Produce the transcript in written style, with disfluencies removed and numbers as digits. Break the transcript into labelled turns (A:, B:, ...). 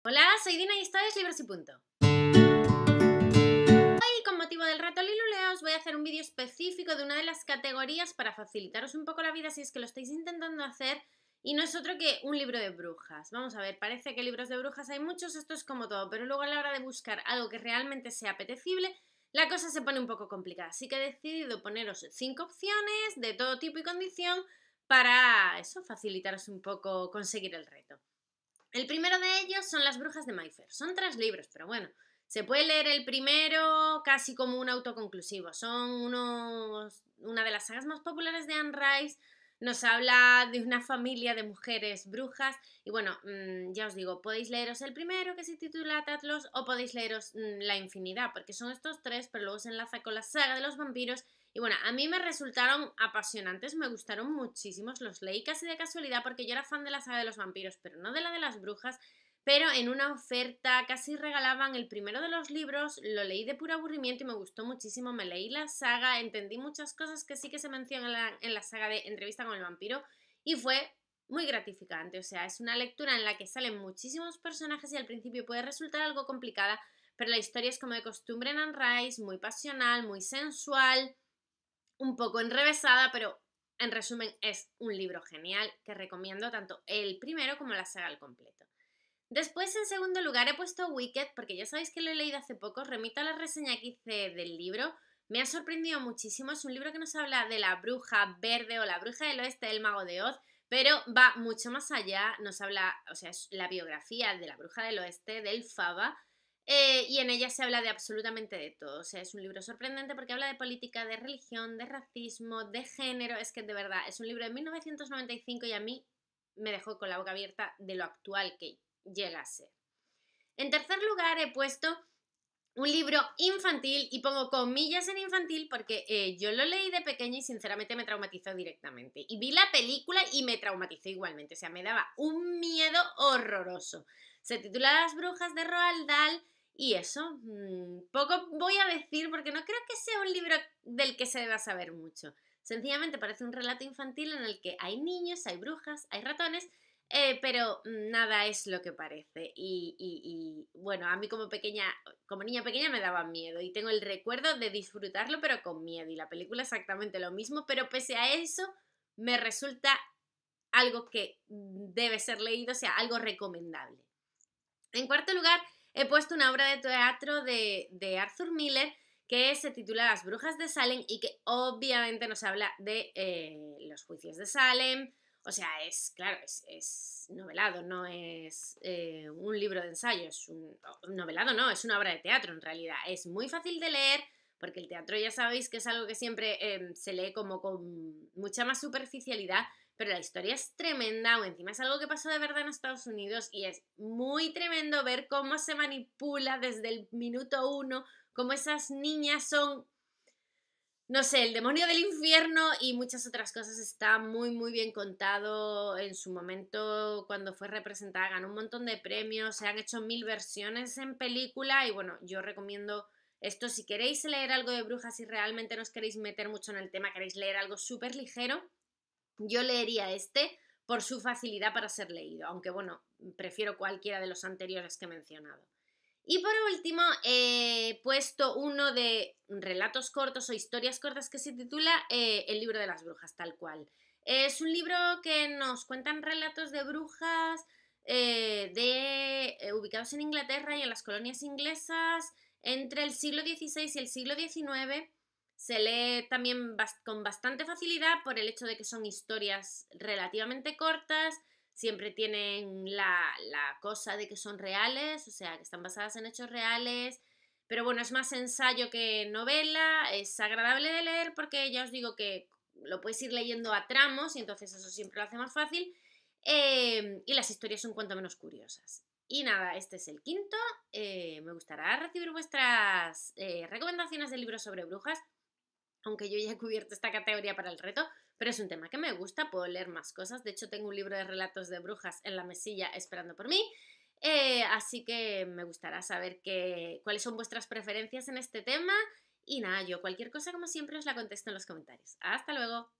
A: Hola, soy Dina y esto es Libros y Punto. Hoy, con motivo del reto Lilulea, os voy a hacer un vídeo específico de una de las categorías para facilitaros un poco la vida si es que lo estáis intentando hacer y no es otro que un libro de brujas. Vamos a ver, parece que libros de brujas hay muchos, esto es como todo, pero luego a la hora de buscar algo que realmente sea apetecible, la cosa se pone un poco complicada. Así que he decidido poneros 5 opciones de todo tipo y condición para eso, facilitaros un poco conseguir el reto. El primero de ellos son Las brujas de Mayfair. Son 3 libros, pero bueno, se puede leer el primero casi como un autoconclusivo. Son una de las sagas más populares de Anne Rice. Nos habla de una familia de mujeres brujas. Y bueno, ya os digo, podéis leeros el primero que se titula Tatlos o podéis leeros la infinidad, porque son estos 3, pero luego se enlaza con la saga de los vampiros. Y bueno, a mí me resultaron apasionantes, me gustaron muchísimos, los leí casi de casualidad porque yo era fan de la saga de los vampiros, pero no de la de las brujas, pero en una oferta casi regalaban el primero de los libros, lo leí de puro aburrimiento y me gustó muchísimo, me leí la saga, entendí muchas cosas que sí que se mencionan en la saga de Entrevista con el vampiro y fue muy gratificante, o sea, es una lectura en la que salen muchísimos personajes y al principio puede resultar algo complicada, pero la historia es como de costumbre en Anne Rice, muy pasional, muy sensual, un poco enrevesada, pero en resumen es un libro genial que recomiendo tanto el primero como la saga al completo. Después, en segundo lugar, he puesto Wicked, porque ya sabéis que lo he leído hace poco, remito a la reseña que hice del libro, me ha sorprendido muchísimo, es un libro que nos habla de la bruja verde o la bruja del oeste del mago de Oz, pero va mucho más allá, nos habla, o sea, es la biografía de la bruja del oeste, del Faba, y en ella se habla de absolutamente de todo, o sea, es un libro sorprendente porque habla de política, de religión, de racismo, de género, es que de verdad es un libro de 1995 y a mí me dejó con la boca abierta de lo actual que llega a ser. En tercer lugar he puesto un libro infantil y pongo comillas en infantil porque yo lo leí de pequeña y sinceramente me traumatizó directamente. Y vi la película y me traumatizó igualmente, o sea, me daba un miedo horroroso. Se titula Las brujas de Roald Dahl y eso, poco voy a decir porque no creo que sea un libro del que se deba saber mucho. Sencillamente parece un relato infantil en el que hay niños, hay brujas, hay ratones, pero nada es lo que parece. Y bueno, a mí como niña pequeña me daba miedo y tengo el recuerdo de disfrutarlo pero con miedo. Y la película exactamente lo mismo, pero pese a eso me resulta algo que debe ser leído, o sea, algo recomendable. En cuarto lugar, he puesto una obra de teatro de Arthur Miller que se titula Las brujas de Salem y que obviamente nos habla de los juicios de Salem. O sea, claro, es novelado, no es un libro de ensayo, novelado no, es una obra de teatro en realidad. Es muy fácil de leer porque el teatro ya sabéis que es algo que siempre se lee como con mucha más superficialidad, pero la historia es tremenda, o encima es algo que pasó de verdad en Estados Unidos y es muy tremendo ver cómo se manipula desde el minuto 1, cómo esas niñas son, no sé, el demonio del infierno y muchas otras cosas. Está muy muy bien contado. En su momento cuando fue representada ganó un montón de premios, se han hecho 1000 versiones en película y bueno, yo recomiendo esto si queréis leer algo de brujas y realmente no os queréis meter mucho en el tema, queréis leer algo súper ligero, yo leería este por su facilidad para ser leído, aunque bueno, prefiero cualquiera de los anteriores que he mencionado. Y por último, he puesto uno de relatos cortos o historias cortas que se titula El libro de las brujas, tal cual. Es un libro que nos cuentan relatos de brujas ubicados en Inglaterra y en las colonias inglesas entre el siglo XVI y el siglo XIX. Se lee también con bastante facilidad por el hecho de que son historias relativamente cortas, siempre tienen la cosa de que son reales, o sea, que están basadas en hechos reales, pero bueno, es más ensayo que novela, es agradable de leer porque ya os digo que lo puedes ir leyendo a tramos y entonces eso siempre lo hace más fácil, y las historias son cuanto menos curiosas. Y nada, este es el quinto, me gustará recibir vuestras recomendaciones de libros sobre brujas, aunque yo ya he cubierto esta categoría para el reto, pero es un tema que me gusta, puedo leer más cosas, de hecho tengo un libro de relatos de brujas en la mesilla esperando por mí, así que me gustará saber cuáles son vuestras preferencias en este tema y nada, yo cualquier cosa como siempre os la contesto en los comentarios. ¡Hasta luego!